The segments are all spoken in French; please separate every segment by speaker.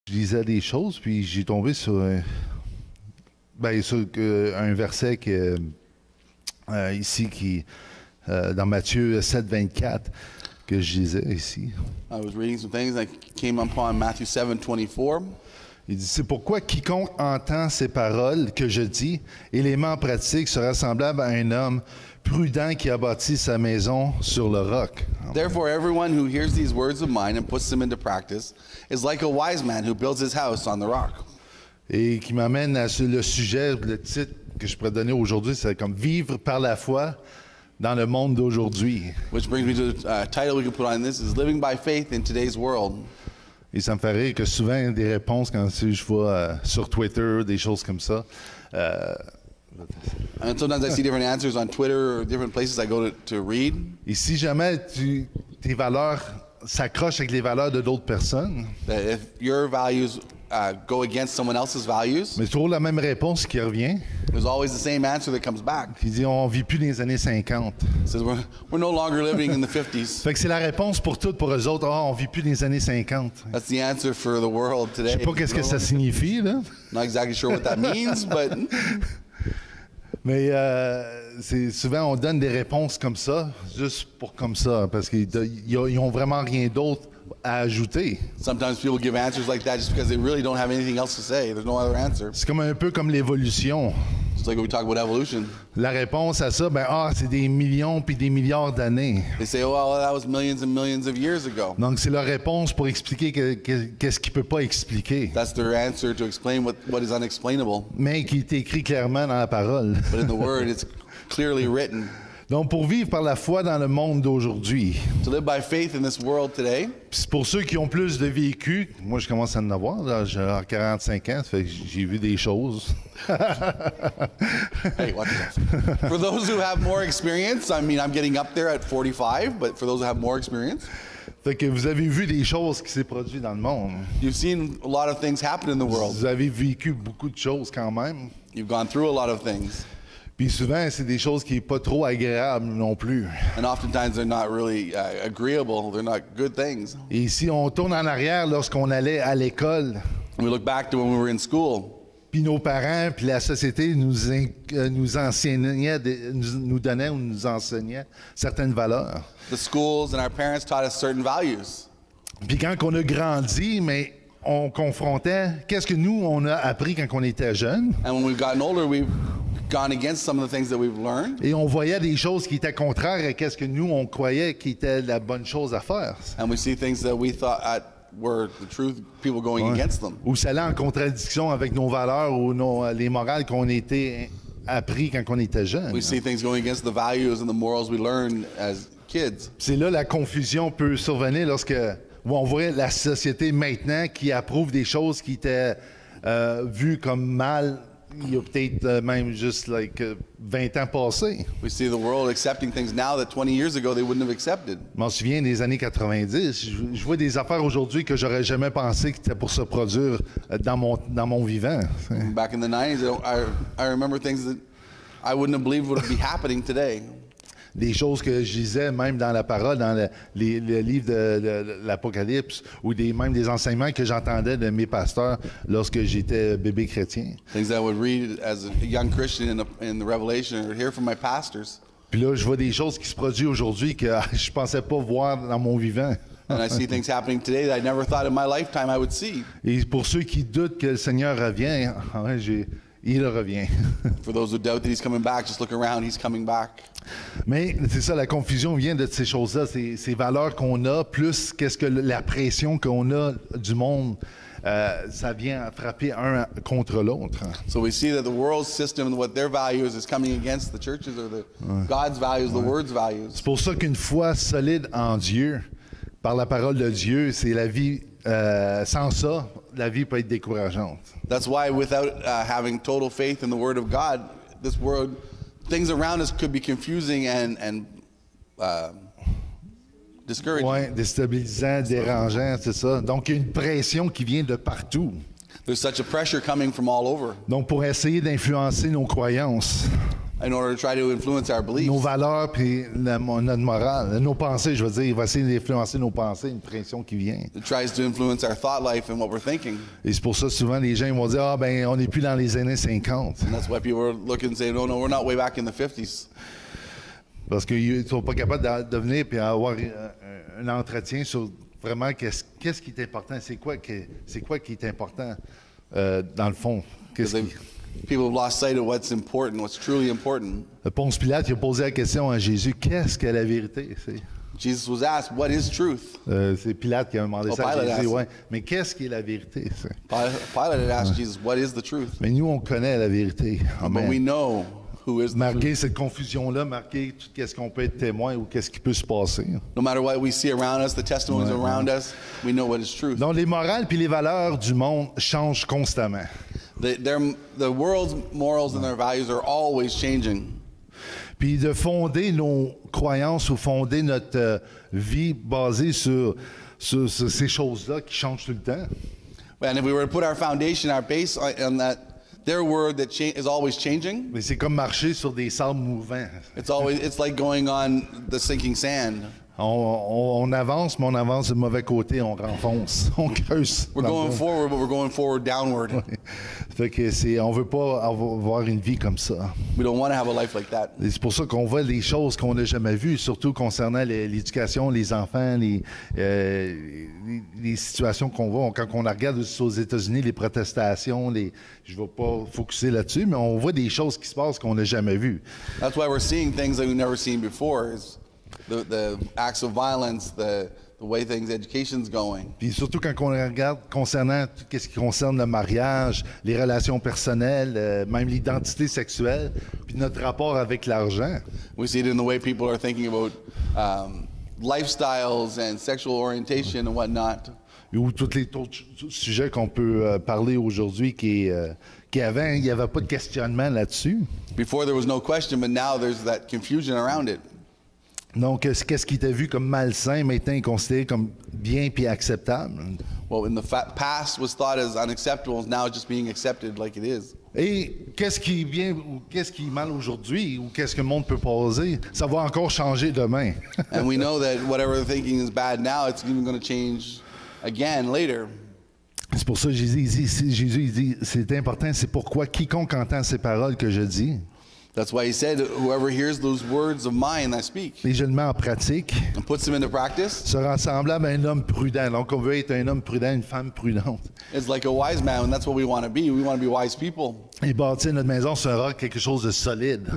Speaker 1: je lisais des choses, puis j'ai tombé sur un verset ici qui dans Matthieu 7, 24 que je lisais ici.
Speaker 2: I was reading some things. I came upon Matthew 7:24.
Speaker 1: Il dit, c'est pourquoi quiconque entend ces paroles que je dis et les met en pratique sera semblable à un homme prudent qui a bâti sa maison sur le roc.
Speaker 2: Therefore, everyone who hears these words of mine and puts them into practice is like a wise man who builds his house on the rock.
Speaker 1: Et qui m'amène à le sujet, le titre que je pourrais donner aujourd'hui, c'est comme vivre par la foi dans le monde d'aujourd'hui.
Speaker 2: Which brings me to the title we could put on this is living by faith in today's world.
Speaker 1: Et ça me fait rire que souvent, des réponses, quand je vois sur Twitter, des choses comme ça.
Speaker 2: And sometimes I see different answers on Twitter or different places I go to read.
Speaker 1: Et si jamais tes valeurs s'accrochent avec les valeurs de d'autres personnes,
Speaker 2: That if your values go against someone else's values,
Speaker 1: mais c'est toujours la même réponse qui revient,
Speaker 2: there's always the same answer that comes back.
Speaker 1: qui dit on vit plus dans les années 50.
Speaker 2: It says we're no longer living in the 50s.
Speaker 1: Fait que c'est la réponse pour toutes, pour eux autres. Ah, on vit plus dans les années 50.
Speaker 2: That's the answer for the world
Speaker 1: Je
Speaker 2: today.
Speaker 1: sais pas qu'est-ce que ça signifie, là.
Speaker 2: Not exactly sure what that means, but
Speaker 1: Mais c'est souvent, on donne des réponses comme ça, juste pour comme ça, parce qu'ils n'ont vraiment rien d'autre à ajouter.
Speaker 2: sometimes people give answers like that just because they really don't have anything else to say. There's no other answer.
Speaker 1: C'est comme un peu comme l'évolution.
Speaker 2: Just like when we talk about evolution.
Speaker 1: La réponse à ça, c'est des millions puis des milliards d'années.
Speaker 2: They say, oh, well, that was millions and millions of years ago.
Speaker 1: Donc, c'est leur réponse pour expliquer qu'est-ce qu'ils ne peut pas expliquer,
Speaker 2: That's their answer to explain what is unexplainable.
Speaker 1: mais qui est écrit clairement dans la parole.
Speaker 2: But in the Word, it's clearly written.
Speaker 1: Donc, pour vivre par la foi dans le monde d'aujourd'hui,
Speaker 2: To live by faith in this world today,
Speaker 1: puis pour ceux qui ont plus de vécu, moi je commence à en avoir, là, j'ai 45 ans, ça fait que j'ai vu des choses.
Speaker 2: hey, watch this. For those who have more experience, I mean, I'm getting up there at 45, but for those who have more experience,
Speaker 1: Fait que vous avez vu des choses qui s'est produit dans le monde.
Speaker 2: you've seen a lot of things happen in the world.
Speaker 1: Vous avez vécu beaucoup de choses quand même.
Speaker 2: You've gone through a lot of things.
Speaker 1: Puis souvent, c'est des choses qui sont pas trop agréables non plus.
Speaker 2: And oftentimes they're not really agreeable. They're not good things.
Speaker 1: Et si on tourne en arrière lorsqu'on allait à l'école,
Speaker 2: And we look back to when we were in school,
Speaker 1: puis nos parents, puis la société nous enseignaient, nous donnaient ou nous enseignaient certaines valeurs.
Speaker 2: the schools and our parents taught us certain values.
Speaker 1: Puis quand on a grandi, mais on confrontait qu'est-ce que nous, on a appris quand on était jeunes,
Speaker 2: And when we've gotten older, we've gone against some of the things that we've learned.
Speaker 1: et on voyait des choses qui étaient contraires à qu'est-ce que nous, on croyait qui était la bonne chose à faire.
Speaker 2: And we see things that we thought were the truth, people going against them.
Speaker 1: Ou ça allait en contradiction avec nos valeurs ou les morales qu'on était appris quand on était jeune.
Speaker 2: We see things going against the values and the morals we learned as kids.
Speaker 1: C'est là la confusion peut survenir lorsque on voit la société maintenant qui approuve des choses qui étaient vues comme mal il y a peut-être même juste 20 ans passés.
Speaker 2: We see the world accepting things now that 20 years ago they wouldn't have accepted.
Speaker 1: Je m'en souviens des années 90. Je vois des affaires aujourd'hui que j'aurais jamais pensé que c'était pour se produire dans mon vivant.
Speaker 2: Back in the 90s, I remember things that I wouldn't have believed would be happening today.
Speaker 1: Des choses que je lisais même dans la parole, dans le livre de l'Apocalypse, ou même des enseignements que j'entendais de mes pasteurs lorsque j'étais bébé chrétien.
Speaker 2: Things that I would read as a young Christian in the Revelation or hear from my pastors.
Speaker 1: Puis là, je vois des choses qui se produisent aujourd'hui que je pensais pas voir dans mon vivant.
Speaker 2: And I see things happening today that I never thought in my lifetime I would see.
Speaker 1: Et pour ceux qui doutent que le Seigneur revient, il revient.
Speaker 2: For those who doubt that he's coming back, just look around, he's coming back.
Speaker 1: Mais c'est ça, la confusion vient de ces choses-là, ces valeurs qu'on a, plus qu'est-ce que la pression qu'on a du monde, ça vient frapper un contre l'autre.
Speaker 2: So we see that the world's system and what their values is coming against the churches or God's values, the Word's values.
Speaker 1: C'est pour ça qu'une foi solide en Dieu, par la parole de Dieu, c'est la vie. Sans ça, la vie peut être décourageante.
Speaker 2: That's why without having total faith in the Word of God, this world, things around us could be confusing and discouraging.
Speaker 1: Oui, déstabilisant, dérangeant, c'est ça. Donc, il y a une pression qui vient de partout.
Speaker 2: There's such a pressure coming from all over.
Speaker 1: Donc, pour essayer d'influencer nos croyances.
Speaker 2: in order to try to influence our beliefs.
Speaker 1: nos valeurs puis notre morale, nos pensées, je veux dire. Il va essayer d'influencer nos pensées, une pression qui vient.
Speaker 2: It tries to influence our thought life and what we're thinking.
Speaker 1: Et c'est pour ça, souvent, les gens ils vont dire, ah ben, on n'est plus dans les années 50.
Speaker 2: And that's why people are looking and saying, no, we're not way back in the 50s.
Speaker 1: Parce qu'ils ne sont pas capables de venir et avoir un entretien sur vraiment qu'est-ce qui est important, c'est quoi qui est important dans le fond.
Speaker 2: People have lost sight of what's important, what's truly important.
Speaker 1: Ponce Pilate il a posé la question à Jésus, qu'est-ce que la vérité?
Speaker 2: Jesus was asked, what is truth?
Speaker 1: C'est Pilate qui a demandé ça à Jésus, ouais. Mais qu'est-ce qui est la vérité?
Speaker 2: Pilate had asked Jesus, what is the truth?
Speaker 1: Mais nous, on connaît la vérité. Amen.
Speaker 2: But we know who is the
Speaker 1: Marquer
Speaker 2: truth.
Speaker 1: cette confusion-là, marquer tout qu'est-ce qu'on peut être témoin ou qu'est-ce qui peut se passer.
Speaker 2: No matter what we see around us, the testimonies around us, we know what is truth.
Speaker 1: Donc, les morales puis les valeurs du monde changent constamment.
Speaker 2: The world's morals and their values are always changing.
Speaker 1: Puis de fonder nos croyances ou fonder notre vie basée sur ces choses-là qui changent tout le temps.
Speaker 2: And if we were to put our foundation, our base on that, their word that is always changing.
Speaker 1: Mais c'est comme marcher sur des sables mouvants.
Speaker 2: It's like going on the sinking sand.
Speaker 1: On avance, mais on avance du mauvais côté, on renfonce, on creuse.
Speaker 2: We're going forward, but we're going forward downward.
Speaker 1: Fait que on veut pas avoir une vie comme ça.
Speaker 2: We don't want to have a life like that.
Speaker 1: Et c'est pour ça qu'on voit des choses qu'on n'a jamais vues, surtout concernant l'éducation, les enfants, les situations qu'on voit. Quand on regarde aussi aux États-Unis, les protestations, je ne vais pas focuser là-dessus, mais on voit des choses qui se passent qu'on n'a jamais vues.
Speaker 2: That's why we're seeing things that we've never seen before. The acts of violence, the way things, education's going.
Speaker 1: Puis surtout quand on regarde concernant tout ce qui concerne le mariage, les relations personnelles, même l'identité sexuelle, puis notre rapport avec l'argent.
Speaker 2: We see it in the way people are thinking about lifestyles and sexual orientation and whatnot.
Speaker 1: Ou tous les autres sujets qu'on peut parler aujourd'hui qu'avant, il n'y avait pas de questionnement là-dessus.
Speaker 2: Before there was no question, but now there's that confusion around it.
Speaker 1: Donc, qu'est-ce qui était vu comme malsain, maintenant est considéré comme bien puis acceptable.
Speaker 2: What in the past was thought as unacceptable is now just being accepted like it is.
Speaker 1: Et qu'est-ce qui est bien ou qu'est-ce qui est mal aujourd'hui ou qu'est-ce que le monde peut poser, ça va encore changer demain.
Speaker 2: And we know that whatever thinking is bad now, it's even going to change again later.
Speaker 1: C'est pour ça que Jésus dit, c'est important, c'est pourquoi quiconque entend ces paroles que je dis.
Speaker 2: That's why he said, whoever hears those words of mine I speak
Speaker 1: Et je le mets en pratique,
Speaker 2: and puts them into practice,
Speaker 1: sera semblable à un homme prudent. Donc, on veut être un homme prudent, une femme prudente.
Speaker 2: is like a wise man, and that's what we want to be. We want to be wise people
Speaker 1: Et bâtir notre maison sera quelque chose de solide.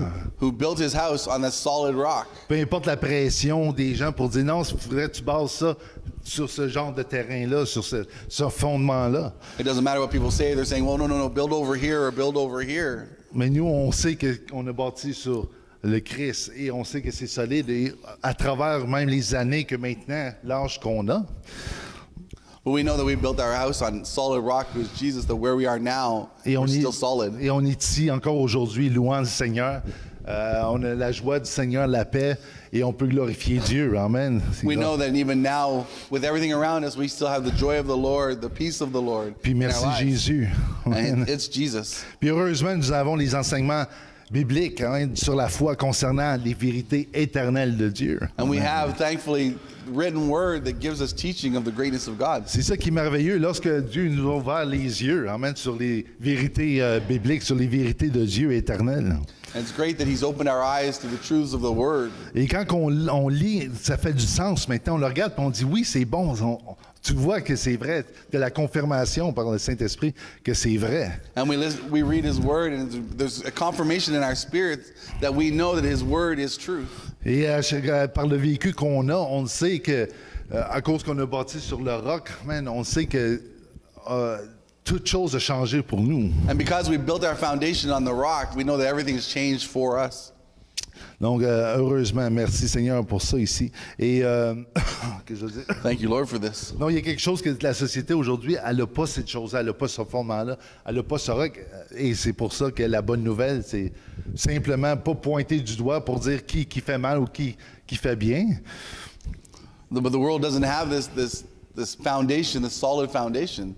Speaker 2: who built his house on that solid rock.
Speaker 1: Peu importe la pression des gens pour dire non, il faudrait que tu bases ça sur ce genre de terrain-là, sur ce fondement-là.
Speaker 2: It doesn't matter what people say. They're saying, well, no, build over here or build over here.
Speaker 1: Mais nous, on sait qu'on a bâti sur le Christ et on sait que c'est solide et à travers même les années que maintenant, l'âge qu'on a.
Speaker 2: But we know that we built our house on solid rock, who is Jesus, that where we are now, we're still solid.
Speaker 1: Et on est ici encore aujourd'hui, louant le Seigneur. On a la joie du Seigneur, la paix, et on peut glorifier Dieu. Amen.
Speaker 2: We know that even now, with everything around us, we still have the joy of the Lord, the peace of the Lord.
Speaker 1: Puis merci Jésus.
Speaker 2: And it's Jesus.
Speaker 1: Puis heureusement, nous avons les enseignements bibliques sur la foi concernant les vérités éternelles de Dieu.
Speaker 2: And we have, thankfully, written word that gives us teaching of the greatness of God.
Speaker 1: C'est ça qui est merveilleux lorsque Dieu nous a ouvert les yeux, amen, sur les vérités bibliques, sur les vérités de Dieu éternelles.
Speaker 2: And it's great that He's opened our eyes to the truths of the Word.
Speaker 1: Et quand on lit, ça fait du sens. Maintenant, on le regarde et on dit oui, c'est bon. Tu vois que c'est vrai, de la confirmation par le Saint-Esprit que c'est vrai.
Speaker 2: And we read His Word, and there's a confirmation in our spirits that we know that His Word is truth.
Speaker 1: Et par le vécu qu'on a, on sait que, à cause qu'on a bâti sur le roc, man, on sait que toute chose a changé pour nous.
Speaker 2: And because we built our foundation on the rock, we know that everything has changed for us.
Speaker 1: Donc, heureusement, merci Seigneur pour ça ici. Et, que je veux dire?
Speaker 2: Thank you, Lord, for this.
Speaker 1: Non, il y a quelque chose que la société aujourd'hui, elle n'a pas cette chose-là, elle n'a pas ce fondement-là, elle n'a pas ce roc. Et c'est pour ça que la bonne nouvelle, c'est simplement pas pointer du doigt pour dire qui fait mal ou qui fait bien.
Speaker 2: But the world doesn't have this foundation, this solid foundation.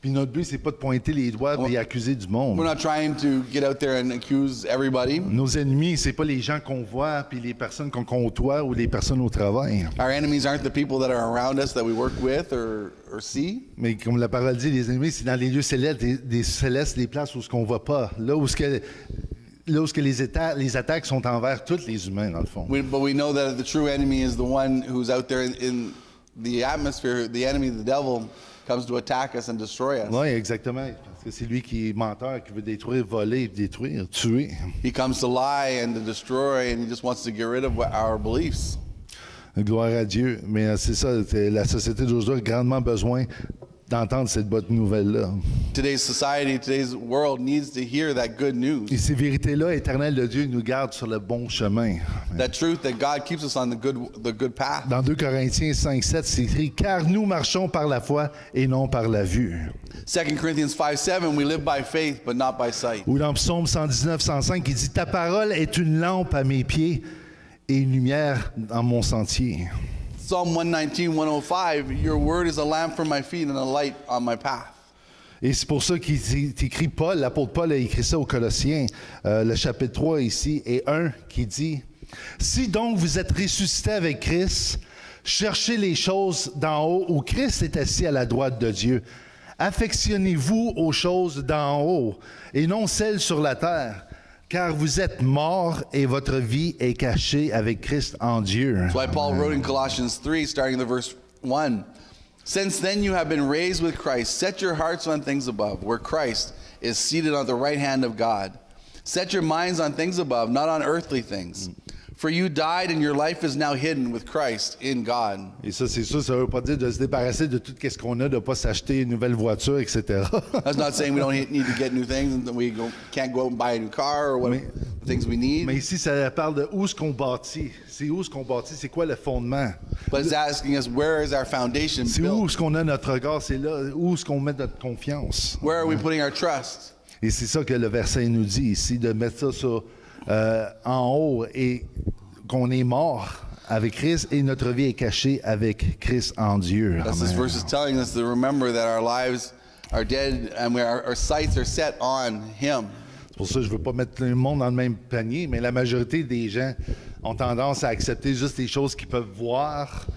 Speaker 1: Puis notre but, c'est pas de pointer les doigts et accuser du monde.
Speaker 2: We're not trying to get out there and accuse everybody.
Speaker 1: Nos ennemis, c'est pas les gens qu'on voit, puis les personnes qu'on côtoie ou les personnes au travail.
Speaker 2: Our enemies aren't the people that are around us that we work with or see.
Speaker 1: Mais comme la parole dit, les ennemis, c'est dans les lieux célestes, des célestes, des places où ce qu'on voit pas. Là où les attaques sont envers tous les humains, dans le fond.
Speaker 2: But we know that the true enemy is the one who's out there in the atmosphere. The enemy, the devil, comes to attack us and destroy us.
Speaker 1: Oui, exactement. Parce que c'est lui qui est menteur, qui veut détruire, voler, détruire, tuer.
Speaker 2: He comes to lie and to destroy, and he just wants to get rid of our beliefs.
Speaker 1: Gloire à Dieu. Mais c'est ça, la société d'aujourd'hui a grandement besoin d'entendre cette bonne nouvelle-là.
Speaker 2: Today's society, today's world needs to hear that good news.
Speaker 1: Et ces vérités-là éternelles de Dieu nous gardent sur le bon chemin.
Speaker 2: That truth that God keeps us on the good path.
Speaker 1: Dans 2 Corinthiens 5:7, c'est écrit « Car nous marchons par la foi et non par la vue. »
Speaker 2: 2 Corinthians 5:7, we live by faith but not by sight.
Speaker 1: Ou dans Psaume 119, 105, il dit « Ta parole est une lampe à mes pieds et une lumière dans mon sentier. »
Speaker 2: Psalm 119, 105, your word is a lamp for my feet and a light on my path.
Speaker 1: Et c'est pour ça qu'il écrit Paul, l'apôtre Paul a écrit ça aux Colossiens, le chapitre 3 ici, et 1, qui dit « Si donc vous êtes ressuscités avec Christ, cherchez les choses d'en haut où Christ est assis à la droite de Dieu. Affectionnez-vous aux choses d'en haut et non celles sur la terre. Car vous êtes morts et votre vie est cachée avec Christ en Dieu. »
Speaker 2: That's why Paul wrote in Colossians 3, starting the verse 1, since then you have been raised with Christ. Set your hearts on things above, where Christ is seated on the right hand of God. Set your minds on things above, not on earthly things. For you died and your life is now hidden with Christ in God.
Speaker 1: Et ça, c'est sûr, ça ne veut pas dire de se débarrasser de tout ce qu'on a, de ne pas s'acheter une nouvelle voiture, etc.
Speaker 2: That's not saying we don't need to get new things and that we can't go out and buy a new car or what the things we need.
Speaker 1: Mais ici, ça parle de où est-ce qu'on bâtit. C'est où est-ce qu'on bâtit, c'est quoi le fondement.
Speaker 2: But it's asking us, where is our foundation
Speaker 1: C'est où
Speaker 2: built?
Speaker 1: est-ce qu'on a notre regard, c'est là, où est-ce qu'on met notre confiance.
Speaker 2: Where are we putting our trust?
Speaker 1: Et c'est ça que le verset nous dit ici, de mettre ça sur, en haut et qu'on est mort avec Christ et notre vie est cachée avec Christ en Dieu.
Speaker 2: That's this verse is telling us to remember that our lives are dead and our sights are set on Him.
Speaker 1: C'est pour ça que je ne veux pas mettre tout le monde dans le même panier, mais la majorité des gens ont tendance à accepter juste les choses qu'ils peuvent voir,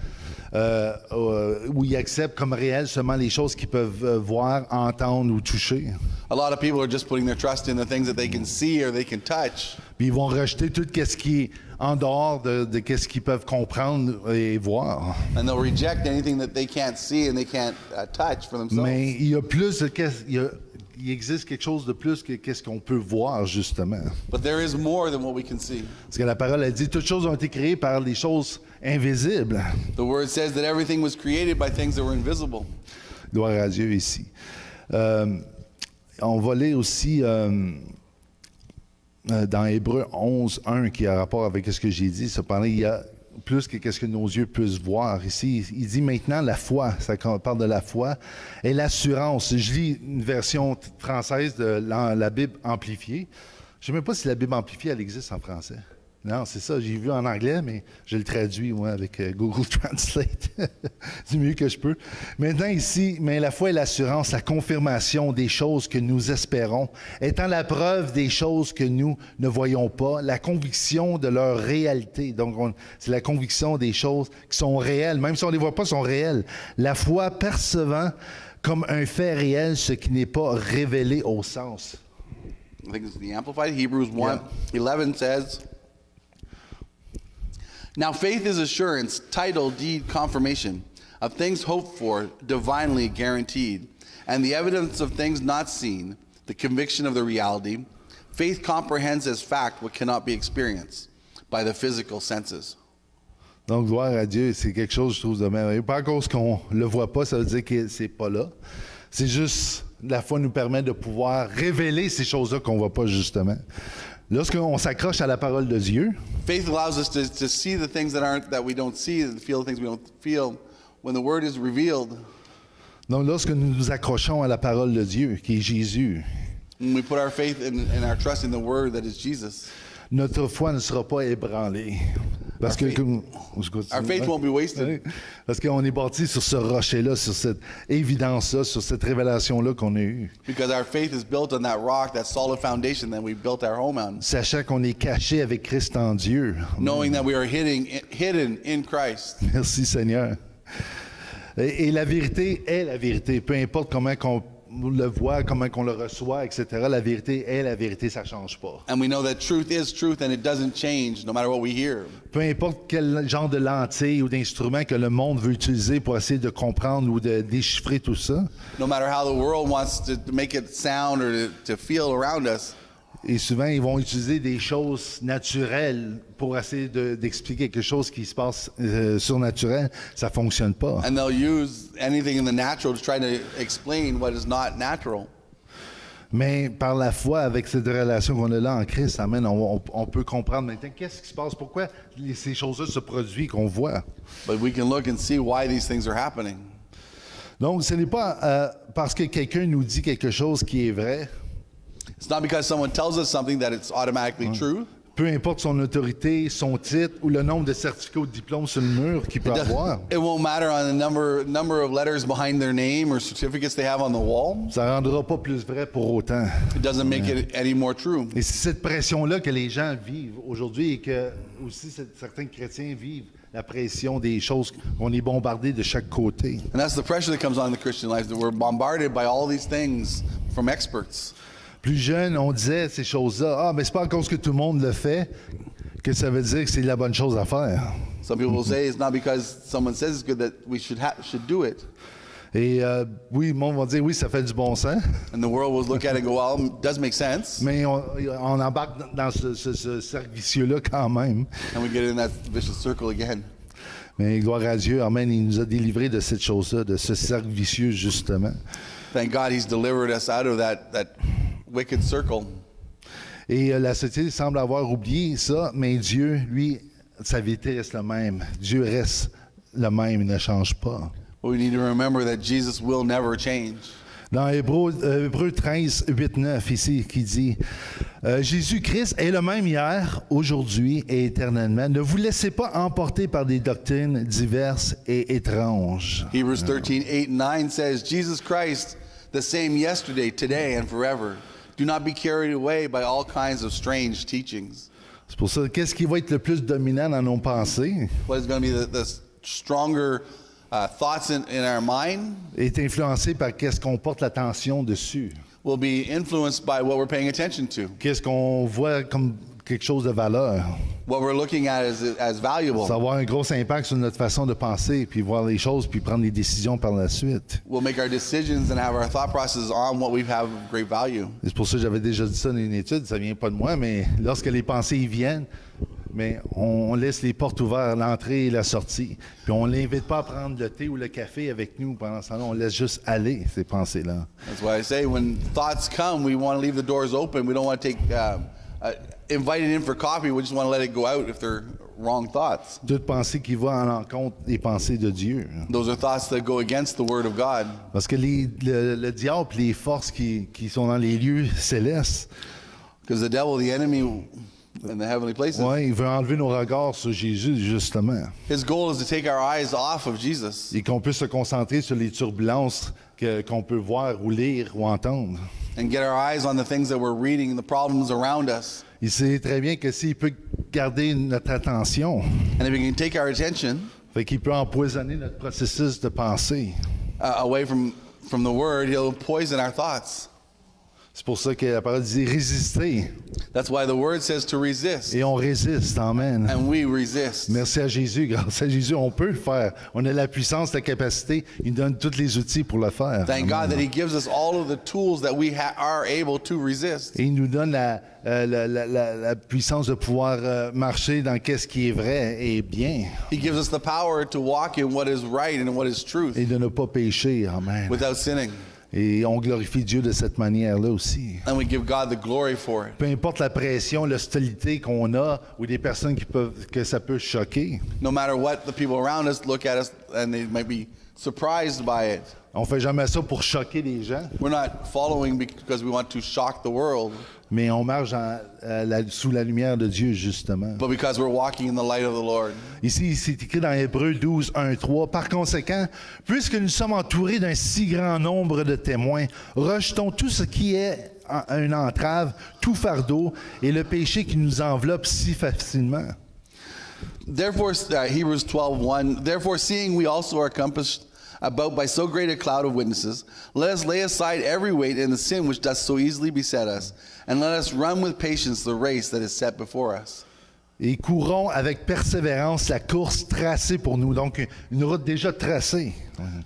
Speaker 1: où ils acceptent comme réelles seulement les choses qu'ils peuvent voir, entendre ou toucher.
Speaker 2: A lot of people are just putting their trust in the things that they can see or they can touch.
Speaker 1: Puis ils vont rejeter tout ce qui est en dehors de ce qu'ils peuvent comprendre et voir.
Speaker 2: And they'll reject anything that they can't see and they can't touch for themselves.
Speaker 1: Mais il y a plus de il existe quelque chose de plus que qu'est-ce qu'on peut voir, justement.
Speaker 2: But there is more than what we can see.
Speaker 1: Parce que la parole a dit, toutes choses ont été créées par des choses invisibles.
Speaker 2: The word says that everything was created by things that were invisible.
Speaker 1: Gloire à Dieu ici. On va lire aussi dans Hébreux 11, 1, qui a rapport avec ce que j'ai dit. Cependant, il y a plus que ce que nos yeux puissent voir. Ici, il dit maintenant la foi, ça parle de la foi, et l'assurance. Je lis une version française de la Bible amplifiée. Je ne sais même pas si la Bible amplifiée, elle existe en français. Non, c'est ça, j'ai vu en anglais, mais je le traduis, moi, avec Google Translate, du mieux que je peux. Maintenant, ici, mais la foi et l'assurance, la confirmation des choses que nous espérons, étant la preuve des choses que nous ne voyons pas, la conviction de leur réalité. Donc, c'est la conviction des choses qui sont réelles, même si on ne les voit pas, sont réelles. La foi percevant comme un fait réel ce qui n'est pas révélé au sens.
Speaker 2: I think it's the Amplified. Hebrews 1:11 says, now faith is assurance, title, deed, confirmation of things hoped for, divinely guaranteed, and the evidence of things not seen, the conviction of the reality. Faith comprehends as fact what cannot be experienced by the physical senses.
Speaker 1: Donc, gloire à Dieu, c'est quelque chose, je trouve, de merveilleux. Pas à cause qu'on ne le voit pas, ça veut dire que c'est pas là. C'est juste, la foi nous permet de pouvoir révéler ces choses-là qu'on ne voit pas, justement. Lorsqu'on s'accroche à la parole de Dieu,
Speaker 2: faith allows us to see the things that we don't see, to feel the things we don't feel. When the word is revealed,
Speaker 1: donc lorsque nous nous accrochons à la parole de Dieu, qui est Jésus,
Speaker 2: when we put our faith and our trust in the word that is Jesus,
Speaker 1: notre foi ne sera pas ébranlée. Parce que,
Speaker 2: Our faith won't be wasted.
Speaker 1: Parce qu'on est bâti sur ce rocher-là, sur cette évidence-là, sur cette révélation-là qu'on a eue.
Speaker 2: Because our faith is built on that rock, that solid foundation that we built our home on.
Speaker 1: Sachant qu'on est caché avec Christ en Dieu.
Speaker 2: Knowing that we are hidden in Christ.
Speaker 1: Merci Seigneur. Et la vérité est la vérité. Peu importe comment qu'on le voit, comment qu'on le reçoit, etc. La vérité est la vérité, ça ne change pas.
Speaker 2: And we know that truth is truth and it doesn't change no matter what we hear.
Speaker 1: Peu importe quel genre de lentille ou d'instrument que le monde veut utiliser pour essayer de comprendre ou de déchiffrer tout ça.
Speaker 2: No matter how the world wants to make it sound or to feel around us.
Speaker 1: Et souvent, ils vont utiliser des choses naturelles pour essayer d'expliquer quelque chose qui se passe surnaturel. Ça ne fonctionne pas.
Speaker 2: And they'll use anything in the natural to try to explain what is not natural.
Speaker 1: Mais par la foi, avec cette relation qu'on a là en Christ, amen, on peut comprendre maintenant qu'est-ce qui se passe, pourquoi ces choses-là se produisent, qu'on voit.
Speaker 2: But we can look and see why these things are happening.
Speaker 1: Donc, ce n'est pas parce que quelqu'un nous dit quelque chose qui est vrai.
Speaker 2: It's not because someone tells us something that it's automatically true.
Speaker 1: Peu importe son autorité, son titre ou le nombre de certificats ou de diplômes sur le mur qu'il peut avoir.
Speaker 2: It won't matter on the number of letters behind their name or certificates they have on the wall.
Speaker 1: Ça ne rendra pas plus vrai pour autant.
Speaker 2: It doesn't make it any more true.
Speaker 1: Et c'est cette pression-là que les gens vivent aujourd'hui et que aussi certains chrétiens vivent. La pression des choses, on est bombardé de chaque côté.
Speaker 2: And that's the pressure that comes on the Christian life, that we're bombarded by all these things from experts.
Speaker 1: Plus jeune, on disait ces choses-là. Ah, mais c'est pas à cause que tout le monde le fait que ça veut dire que c'est la bonne chose à faire.
Speaker 2: Some people will say it's not because someone says it's good that we should do it.
Speaker 1: Et oui, le monde va dire oui, ça fait du bon sens.
Speaker 2: And the world will look at it and go, well, it does make sense.
Speaker 1: Mais on embarque dans ce cercle vicieux-là quand même.
Speaker 2: And we get in that vicious circle again.
Speaker 1: Mais gloire à Dieu, amen, il nous a délivrés de cette chose-là, de ce cercle vicieux justement.
Speaker 2: Thank God He's delivered us out of that wicked circle.
Speaker 1: Et la société semble avoir oublié ça, mais Dieu, lui, sa vérité reste la même. Dieu reste le même, il ne change pas.
Speaker 2: But we need to remember that Jesus will never change.
Speaker 1: Dans Hébreux 13, 8, 9, ici, qui dit Jésus-Christ est le même hier, aujourd'hui et éternellement. Ne vous laissez pas emporter par des doctrines diverses et étranges.
Speaker 2: Hebrews 13, 8 and 9 says, Jesus Christ, the same yesterday, today, and forever. Do not be carried away by all kinds of strange teachings.
Speaker 1: C'est pour ça, qu'est-ce qui va être le plus dominant dans nos pensées?
Speaker 2: What is going to be the stronger thoughts in our mind?
Speaker 1: Est influencé par qu'est-ce qu'on porte l'attention dessus.
Speaker 2: Will be influenced by what we're paying attention to.
Speaker 1: Qu'est-ce qu'on voit comme quelque chose de valeur.
Speaker 2: What we're looking at as valuable.
Speaker 1: Ça va avoir un gros impact sur notre façon de penser, puis voir les choses, puis prendre des décisions par la suite.
Speaker 2: We'll make our decisions and have our thought process on what we have of great value.
Speaker 1: C'est pour ça que j'avais déjà dit ça dans une étude, ça vient pas de moi, mais lorsque les pensées y viennent, mais on laisse les portes ouvertes, l'entrée et la sortie. Puis on l'invite pas à prendre le thé ou le café avec nous pendant ce temps-là, on laisse juste aller ces pensées-là.
Speaker 2: That's why I say when thoughts come, we want to leave the doors open. We don't want to take invite it in for coffee. We just want to let it go out if they're wrong thoughts.
Speaker 1: Toute pensée qui va en encontre des pensées de Dieu.
Speaker 2: Those are thoughts that go against the word of God.
Speaker 1: Parce que le diable, les forces qui sont dans les lieux célestes,
Speaker 2: because the devil, the enemy in the heavenly places,
Speaker 1: ouais, il veut enlever nos regards sur Jésus, justement.
Speaker 2: His goal is to take our eyes off of Jesus.
Speaker 1: Et qu'on puisse se concentrer sur les turbulences qu'on peut voir ou lire ou entendre.
Speaker 2: And get our eyes on the things that we're reading, the problems around us.
Speaker 1: Il sait très bien que s'il peut garder notre attention,
Speaker 2: and if he can take our attention,
Speaker 1: fait qu'il peut empoisonner notre processus de pensée.
Speaker 2: Away from the word, he'll poison our thoughts.
Speaker 1: C'est pour ça que la parole dit résister.
Speaker 2: That's why the word says to resist.
Speaker 1: Et on résiste, amen.
Speaker 2: And we resist.
Speaker 1: Merci à Jésus. Grâce à Jésus, on peut le faire. On a la puissance, la capacité. Il nous donne tous les outils pour le faire.
Speaker 2: Thank God that He gives us all of the tools that we are able to resist.
Speaker 1: Et il nous donne la puissance de pouvoir marcher dans qu'est-ce qui est vrai et bien.
Speaker 2: He gives us the power to walk in what is right and what is truth.
Speaker 1: Et de ne pas pécher, amen.
Speaker 2: Without sinning.
Speaker 1: Et on glorifie Dieu de cette manière-là aussi.
Speaker 2: And we give God the glory for it.
Speaker 1: Peu importe la pression, l'hostilité qu'on a ou des personnes que ça peut choquer.
Speaker 2: No matter what the people around us look at us and they might be surprised by it.
Speaker 1: On fait jamais ça pour choquer les gens.
Speaker 2: We're not following because we want to shock the world.
Speaker 1: mais on marche sous la lumière de Dieu, justement.
Speaker 2: but because we're walking in the light of the Lord.
Speaker 1: Ici, c'est écrit dans Hébreux 12, 1, 3. Par conséquent, puisque nous sommes entourés d'un si grand nombre de témoins, rejetons tout ce qui est une entrave, tout fardeau et le péché qui nous enveloppe si facilement.
Speaker 2: Therefore, Hebrews 12:1. Therefore, seeing we also are compassed about by so great a cloud of witnesses, let us lay aside every weight and the sin which does so easily beset us, and let us run with patience the race that is set before us.
Speaker 1: Et courons avec persévérance la course tracée pour nous. Donc, une route déjà tracée.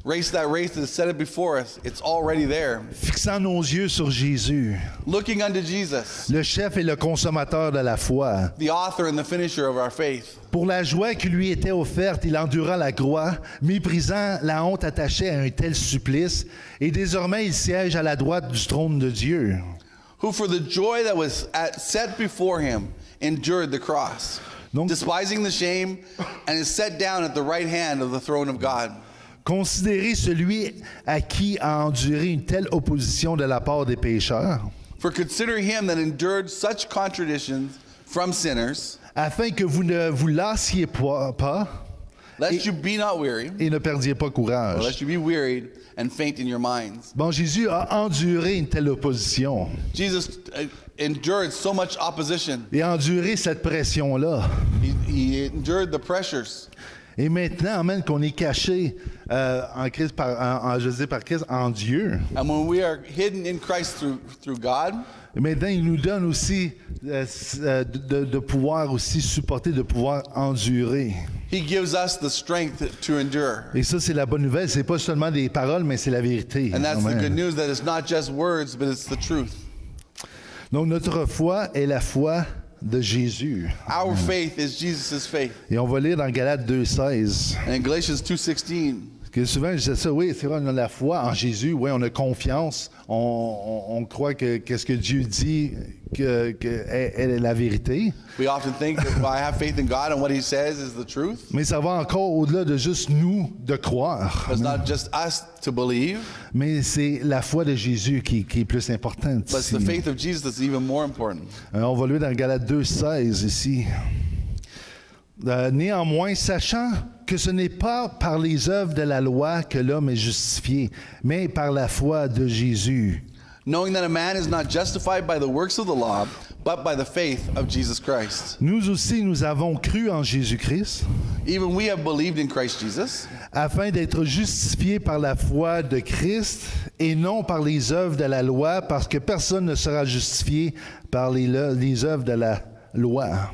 Speaker 2: Race that is set before us. It's already there.
Speaker 1: Fixant nos yeux sur Jésus,
Speaker 2: Looking unto Jesus,
Speaker 1: le chef et le consommateur de la foi.
Speaker 2: the author and the finisher of our faith.
Speaker 1: Pour la joie qui lui était offerte, il endura la croix, méprisant la honte attachée à un tel supplice, et désormais il siège à la droite du trône de Dieu.
Speaker 2: Who for the joy that was set before him endured the cross,
Speaker 1: Donc-
Speaker 2: despising the shame, and is set down at the right hand of the throne of God.
Speaker 1: Considérez celui à qui a enduré une telle opposition de la part des pécheurs,
Speaker 2: For consider him that endured such contradictions from sinners,
Speaker 1: afin que vous ne vous lassiez pas
Speaker 2: lest you be not weary,
Speaker 1: et ne perdiez pas
Speaker 2: or
Speaker 1: courage.
Speaker 2: lest you be wearied and faint in your minds.
Speaker 1: Bon, Jésus a enduré une telle opposition
Speaker 2: Jesus endured so much opposition.
Speaker 1: et enduré cette pression-là.
Speaker 2: He endured the pressures.
Speaker 1: Et maintenant, amen, qu'on est caché en Christ, par Christ, en Dieu.
Speaker 2: And when we are hidden in Christ through God,
Speaker 1: Et maintenant, il nous donne aussi de pouvoir aussi supporter, de pouvoir endurer.
Speaker 2: he gives us the strength to endure.
Speaker 1: Et ça, c'est la bonne nouvelle. C'est pas seulement des paroles, mais c'est la vérité.
Speaker 2: And that's the
Speaker 1: Amen.
Speaker 2: good news, that it's not just words, but it's the truth.
Speaker 1: Donc, notre foi est la foi de Jésus.
Speaker 2: Our faith is Jesus' faith.
Speaker 1: Et on va lire dans Galates 2,16.
Speaker 2: And in Galatians 2:16,
Speaker 1: Que souvent, je disais ça, oui, c'est vrai, on a la foi en Jésus, oui, on a confiance, on croit que qu'est-ce que Dieu dit, que elle est la vérité.
Speaker 2: we often think that well, I have faith in God and what he says is the truth.
Speaker 1: Mais ça va encore au-delà de juste nous de croire.
Speaker 2: But it's not just us to believe,
Speaker 1: Mais c'est la foi de Jésus qui est plus importante
Speaker 2: but it's
Speaker 1: ici.
Speaker 2: the faith of Jesus that's even more important.
Speaker 1: On va lire dans Galates 2,16 ici. Néanmoins, sachant que ce n'est pas par les œuvres de la loi que l'homme est justifié, mais par la foi de Jésus.
Speaker 2: Knowing that a man is not justified by the works of the law, but by the faith of Jesus Christ.
Speaker 1: Nous aussi, nous avons cru en Jésus-Christ,
Speaker 2: Even we have believed in Christ Jesus,
Speaker 1: afin d'être justifiés par la foi de Christ et non par les œuvres de la loi, parce que personne ne sera justifié par les œuvres de la loi.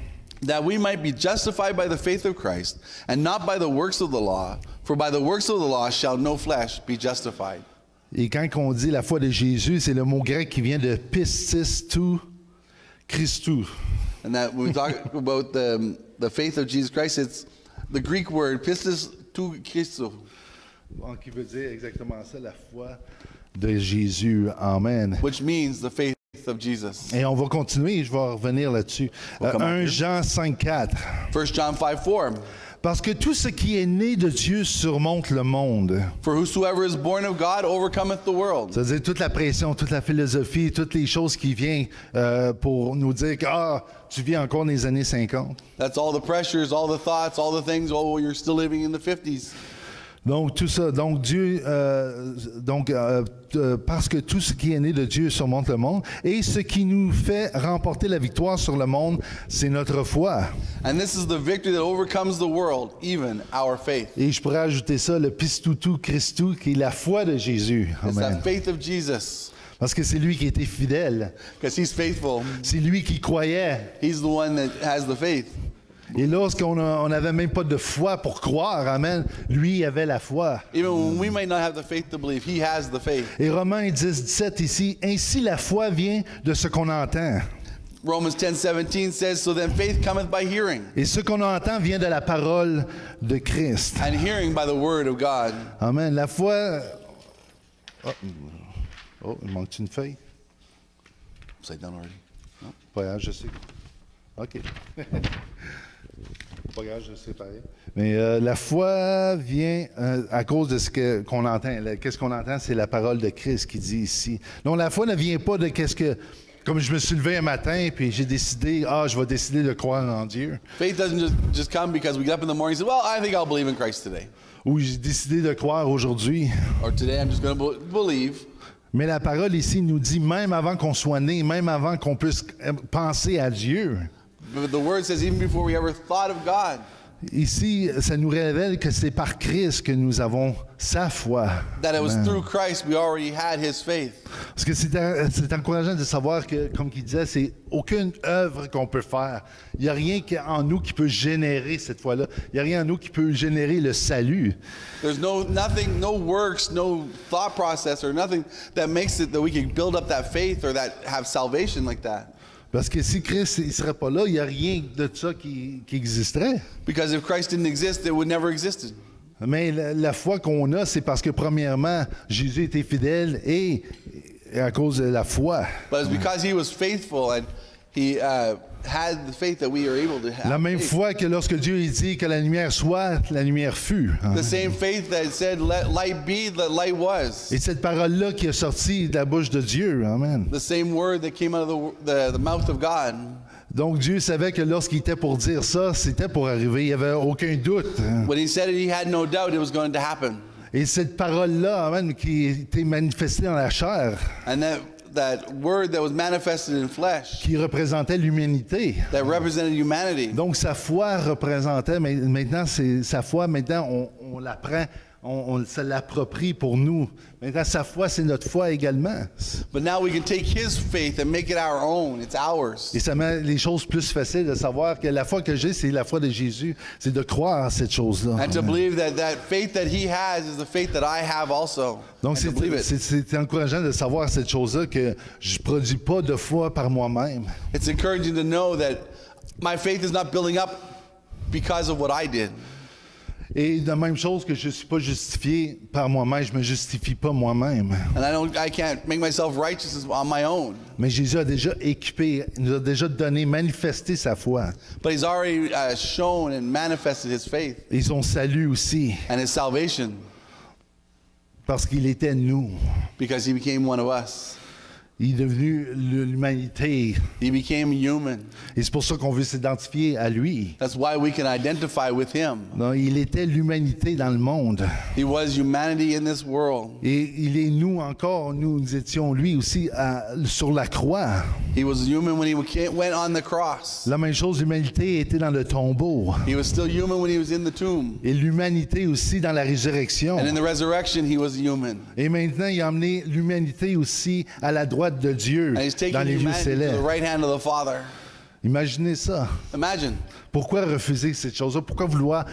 Speaker 2: that we might be justified by the faith of Christ, and not by the works of the law, for by the works of the law shall no flesh be justified.
Speaker 1: Et quand on dit la foi de Jésus, c'est le mot grec qui vient de pistis tou Christou.
Speaker 2: And that when we talk about the faith of Jesus Christ, it's the Greek word pistis tou Christou,
Speaker 1: Qui veut dire exactement ça, la foi de Jésus. Amen.
Speaker 2: which means the faith of Jesus.
Speaker 1: Et on va continuer, je vais revenir là-dessus.
Speaker 2: come
Speaker 1: 1
Speaker 2: on.
Speaker 1: Jean 5,4.
Speaker 2: 1 John 5:4.
Speaker 1: Parce que tout ce qui est né de Dieu surmonte le monde.
Speaker 2: For whosoever is born of God overcometh the world.
Speaker 1: Ça veut dire toute la pression, toute la philosophie, toutes les choses qui viennent pour nous dire que tu vis encore dans les années 50.
Speaker 2: That's all the pressures, all the thoughts, all the things. Oh, you're still living in the 50s.
Speaker 1: Donc tout ça, donc Dieu, parce que tout ce qui est né de Dieu surmonte le monde, et ce qui nous fait remporter la victoire sur le monde, c'est notre foi.
Speaker 2: And this is the victory that overcomes the world, even our faith.
Speaker 1: Et je pourrais ajouter ça, le pistutu Christou, qui est la foi de Jésus.
Speaker 2: It's
Speaker 1: Amen.
Speaker 2: that faith of Jesus,
Speaker 1: Parce que c'est lui qui était fidèle,
Speaker 2: because he's faithful.
Speaker 1: c'est lui qui croyait.
Speaker 2: He's the one that has the faith.
Speaker 1: Et lorsqu'on n'avait même pas de foi pour croire, amen, lui avait la foi.
Speaker 2: Even when we might not have the faith to believe, he has the faith.
Speaker 1: Et Romains 10, 17 ici, ainsi la foi vient de ce qu'on entend.
Speaker 2: Romans 10:17 says, so then faith cometh by hearing,
Speaker 1: Et ce qu'on entend vient de la parole de Christ.
Speaker 2: and hearing by the word of God.
Speaker 1: Amen. La foi... Oh, il manque une feuille?
Speaker 2: Upside down already. No?
Speaker 1: Pas grave, je sais. OK. Pas grave, je sais pareil. Mais la foi vient à cause de ce qu'on entend. Qu'est-ce qu'on entend? C'est la parole de Christ qui dit ici. Donc la foi ne vient pas de qu'est-ce que Comme je me suis levé un matin puis j'ai décidé, je vais décider de croire en Dieu.
Speaker 2: Faith doesn't just come because we get up in the morning and say, well, I think I'll believe in Christ today.
Speaker 1: Ou j'ai décidé de croire aujourd'hui.
Speaker 2: Or today I'm just going to believe.
Speaker 1: Mais la parole ici nous dit, même avant qu'on soit né, même avant qu'on puisse penser à Dieu,
Speaker 2: But the word says even before we ever thought of God,
Speaker 1: ici, ça nous révèle que c'est par Christ que nous avons sa foi.
Speaker 2: that it was
Speaker 1: Amen.
Speaker 2: through Christ we already had his faith.
Speaker 1: Parce que c'est encourageant de savoir que, comme il disait, c'est aucune œuvre qu'on peut faire. Il n'y a rien en nous qui peut générer cette foi-là. Il n'y a rien en nous qui peut générer le salut.
Speaker 2: There's nothing, no works, no thought process or nothing that makes it that we can build up that faith or that have salvation like that.
Speaker 1: Parce que si Christ ne serait pas là, il n'y a rien de ça qui existerait.
Speaker 2: Because if Christ didn't exist, it would never existed.
Speaker 1: Mais la foi qu'on a, c'est parce que premièrement, Jésus était fidèle et à cause de la foi.
Speaker 2: But it's because he was faithful and he had the faith that we are able to have.
Speaker 1: La même
Speaker 2: faith.
Speaker 1: foi que lorsque Dieu dit que la lumière soit, la lumière fut.
Speaker 2: The same faith that said, let light be, that light was.
Speaker 1: Et cette parole-là qui est sortie de la bouche de Dieu. Amen.
Speaker 2: The same word that came out of the mouth of God.
Speaker 1: Donc Dieu savait que lorsqu'il était pour dire ça, c'était pour arriver. Il n'y avait aucun doute.
Speaker 2: When he said it, he had no doubt it was going to happen.
Speaker 1: Et cette parole-là, amen, qui était manifestée dans la chair,
Speaker 2: And that word that was manifested in flesh,
Speaker 1: qui représentait l'humanité.
Speaker 2: that represented humanity.
Speaker 1: Donc sa foi représentait, mais maintenant, sa foi, maintenant, on la prend, on se l'approprie pour nous. Maintenant, sa foi, c'est notre foi également.
Speaker 2: But now we can take his faith and make it our own. It's ours.
Speaker 1: Et ça met les choses plus faciles de savoir que la foi que j'ai, c'est la foi de Jésus. C'est de croire à cette chose-là.
Speaker 2: And to believe that that faith that he has is the faith that I have also.
Speaker 1: Donc,
Speaker 2: And to believe it.
Speaker 1: c'est encourageant de savoir cette chose-là que je ne produis pas de foi par moi-même.
Speaker 2: It's encouraging to know that my faith is not building up because of what I did.
Speaker 1: Et de même chose que je ne suis pas justifié par moi-même, je ne me justifie pas moi-même.
Speaker 2: And I can't make myself righteous on my own.
Speaker 1: Mais Jésus a déjà équipé, nous a déjà donné, manifesté sa foi.
Speaker 2: But he's already shown and manifested his faith
Speaker 1: Et son salut aussi,
Speaker 2: and his salvation
Speaker 1: parce qu'il était nous.
Speaker 2: because he became one of us.
Speaker 1: Il est devenu l'humanité.
Speaker 2: He became human.
Speaker 1: Et c'est pour ça qu'on veut s'identifier à lui.
Speaker 2: That's why we can identify with him.
Speaker 1: Non, il était l'humanité dans le monde.
Speaker 2: He was humanity in this world.
Speaker 1: Et il est nous encore, nous étions lui aussi sur la croix.
Speaker 2: He was human when he went on the cross.
Speaker 1: La même chose, l'humanité était dans le tombeau.
Speaker 2: He was still human when he was in the tomb.
Speaker 1: Et l'humanité aussi dans la résurrection.
Speaker 2: And in the resurrection, he was human.
Speaker 1: Et maintenant, il a amené l'humanité aussi à la droite de Dieu,
Speaker 2: And he's taking
Speaker 1: dans les lieux
Speaker 2: humanity to the
Speaker 1: célestes.
Speaker 2: right hand of the Father.
Speaker 1: Imaginez ça.
Speaker 2: Imagine.
Speaker 1: Pourquoi refuser cette chose-là? Pourquoi vouloir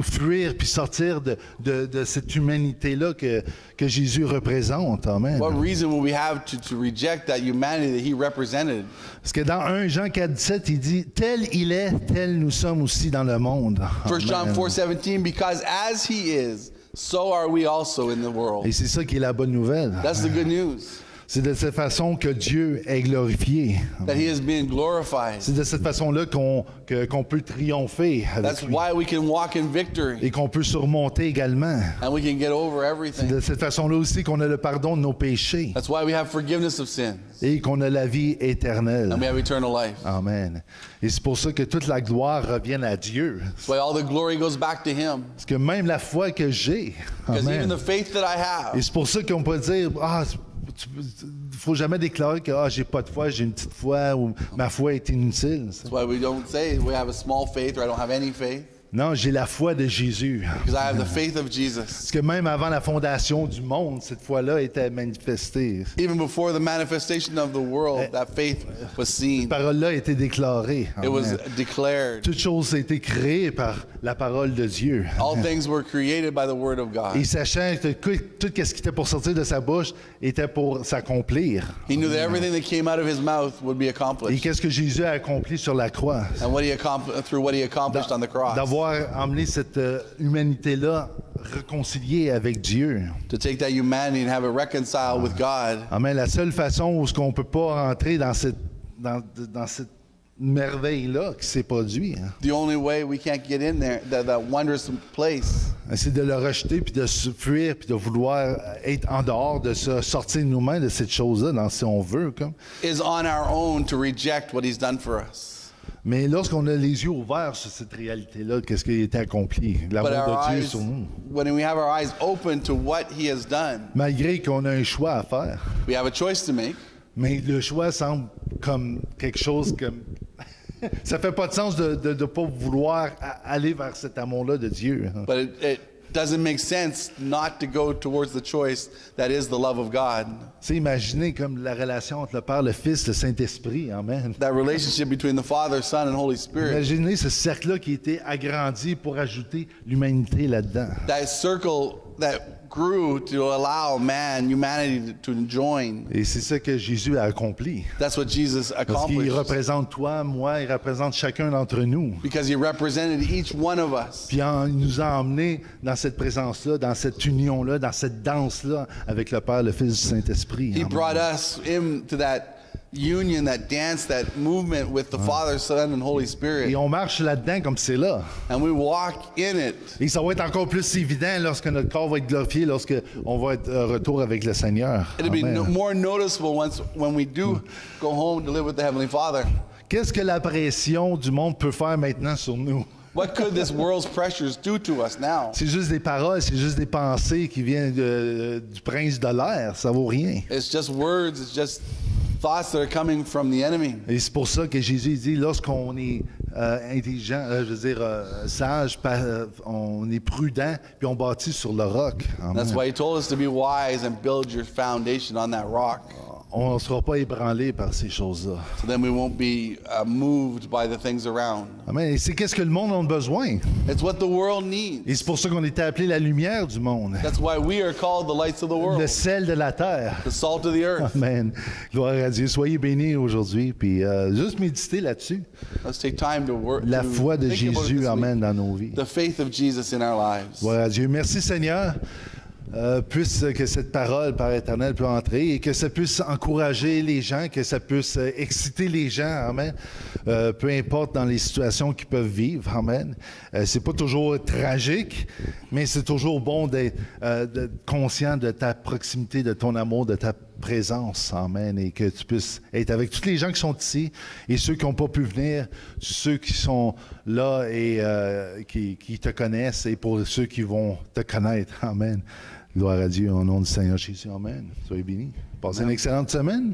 Speaker 1: fuir puis sortir de cette humanité-là que Jésus représente? Amen.
Speaker 2: What reason would we have to reject that humanity that he represented?
Speaker 1: Parce que dans 1 Jean 4,17, il dit « Tel il est, tel nous sommes aussi dans le monde. »
Speaker 2: 1 John
Speaker 1: Amen.
Speaker 2: 4:17, because as he is, so are we also in the world.
Speaker 1: Et c'est ça qui est la bonne nouvelle.
Speaker 2: That's the good news.
Speaker 1: C'est de cette façon que Dieu est glorifié.
Speaker 2: That he is being glorified.
Speaker 1: C'est de cette façon-là qu'on peut triompher avec
Speaker 2: That's
Speaker 1: lui.
Speaker 2: why we can walk in victory
Speaker 1: Et qu'on peut surmonter également.
Speaker 2: and we can get over
Speaker 1: C'est
Speaker 2: everything.
Speaker 1: de cette façon-là aussi qu'on a le pardon de nos péchés
Speaker 2: That's why we have forgiveness of sins
Speaker 1: et qu'on a la vie éternelle.
Speaker 2: and we have eternal life.
Speaker 1: Amen. Et c'est pour ça que toute la gloire revient à Dieu.
Speaker 2: That's why all the glory goes back to him.
Speaker 1: Parce que même la foi que j'ai,
Speaker 2: Because even
Speaker 1: amen.
Speaker 2: the faith that I have,
Speaker 1: Et c'est pour ça qu'on peut dire, il faut jamais déclarer que j'ai pas de foi, j'ai une petite foi ou ma foi est inutile.
Speaker 2: that's why we don't say we have a small faith or I don't have any faith.
Speaker 1: Non, j'ai la foi de Jésus.
Speaker 2: Because I have the faith of Jesus.
Speaker 1: Parce que même avant la fondation du monde, cette foi-là était manifestée.
Speaker 2: Even before the manifestation of the world, that faith was seen.
Speaker 1: Cette parole-là a été déclarée.
Speaker 2: It was
Speaker 1: Amen.
Speaker 2: declared.
Speaker 1: Toute chose a été créée par la parole de Dieu.
Speaker 2: All things were created by the word of God.
Speaker 1: Et sachant que tout ce qui était pour sortir de sa bouche était pour s'accomplir.
Speaker 2: He knew that everything that came out of his mouth would be
Speaker 1: Et
Speaker 2: accomplished.
Speaker 1: qu'est-ce que Jésus a accompli sur la croix?
Speaker 2: And what he through what he accomplished on the cross.
Speaker 1: D'avoir amené cette humanité-là réconciliée avec Dieu.
Speaker 2: To take that humanity and have it reconciled with God.
Speaker 1: Amen. La seule façon où on ne peut pas rentrer dans merveille-là qui s'est produite. Hein.
Speaker 2: The only way we can't get in there, that wondrous place,
Speaker 1: C'est de le rejeter, puis de se fuir, puis de vouloir être en dehors de ça, sortir de nous-mêmes de cette chose-là, si on veut. Comme.
Speaker 2: is on our own to reject what he's done for us.
Speaker 1: Mais lorsqu'on a les yeux ouverts sur cette réalité-là, qu'est-ce qui a été accompli?
Speaker 2: But
Speaker 1: L'amour
Speaker 2: our
Speaker 1: de Dieu
Speaker 2: eyes,
Speaker 1: sur nous.
Speaker 2: when we have our eyes open to what he has done,
Speaker 1: Malgré qu'on a un choix à faire.
Speaker 2: we have a choice to make.
Speaker 1: Mais le choix semble comme quelque chose comme... Ça fait pas de sens de ne pas vouloir aller vers cet amour-là de Dieu. Hein.
Speaker 2: But it doesn't make sense not to go towards the choice that is the love of God.
Speaker 1: C'est imaginez comme la relation entre le Père, le Fils, le Saint-Esprit. Amen.
Speaker 2: That relationship between the Father, Son, and Holy Spirit.
Speaker 1: Imaginez ce cercle-là qui a été agrandi pour ajouter l'humanité là-dedans.
Speaker 2: That circle that grew to allow humanity to join.
Speaker 1: Et c'est ça que Jésus a accompli.
Speaker 2: That's what Jesus
Speaker 1: Parce qu'il
Speaker 2: accomplished.
Speaker 1: représente toi, moi, il représente chacun d'entre nous.
Speaker 2: Because he represented each one of us.
Speaker 1: Puis il nous a emmenés dans cette présence-là, dans cette union-là, dans cette danse-là avec le Père, le Fils, du Saint-Esprit.
Speaker 2: He
Speaker 1: Amen.
Speaker 2: brought us into that union, that dance, that movement with the Father, Son, and Holy
Speaker 1: Et
Speaker 2: Spirit.
Speaker 1: on marche là-dedans comme c'est là.
Speaker 2: And we walk in it.
Speaker 1: Et ça va être encore plus évident lorsque notre corps va être glorifié, lorsque on va être retour avec le Seigneur.
Speaker 2: It'll be
Speaker 1: Amen.
Speaker 2: more noticeable when we do go home to live with the Heavenly Father.
Speaker 1: Qu'est-ce que la pression du monde peut faire maintenant sur nous?
Speaker 2: What could this world's pressures do to us now?
Speaker 1: C'est juste des paroles, c'est juste des pensées qui viennent du prince de l'air. Ça vaut rien.
Speaker 2: It's just words, it's just thoughts that are coming from the enemy.
Speaker 1: Et c'est pour ça que Jésus dit, lorsqu'on est intelligent, sage, on est prudent, puis on bâtit sur le roc. Amen.
Speaker 2: That's why he told us to be wise and build your foundation on that rock.
Speaker 1: On ne sera pas ébranlé par ces choses-là.
Speaker 2: So then we won't be moved by the things around.
Speaker 1: Amen. Et c'est qu'est-ce que le monde a besoin.
Speaker 2: It's what the world needs.
Speaker 1: Et c'est pour ça qu'on était appelé la lumière du monde,
Speaker 2: That's why we are called the lights of the
Speaker 1: le
Speaker 2: world,
Speaker 1: sel de la terre.
Speaker 2: the salt of the earth.
Speaker 1: Amen. Gloire à Dieu. Soyez bénis aujourd'hui, puis juste méditer là-dessus.
Speaker 2: Let's take time to work.
Speaker 1: La
Speaker 2: to
Speaker 1: foi de
Speaker 2: think about it
Speaker 1: Jésus,
Speaker 2: this
Speaker 1: amen,
Speaker 2: week.
Speaker 1: dans nos vies.
Speaker 2: The faith of Jesus in our lives.
Speaker 1: Gloire à Dieu. Merci Seigneur. Puisse que cette parole, Père éternel, peut entrer et que ça puisse encourager les gens, que ça puisse exciter les gens, amen. Peu importe dans les situations qu'ils peuvent vivre, amen. C'est pas toujours tragique, mais c'est toujours bon d'être conscient de ta proximité, de ton amour, de ta présence, amen, et que tu puisses être avec tous les gens qui sont ici et ceux qui n'ont pas pu venir, ceux qui sont là et qui te connaissent et pour ceux qui vont te connaître, amen. Gloire à Dieu au nom du Seigneur Jésus, amen. Soyez bénis. Passez une excellente semaine.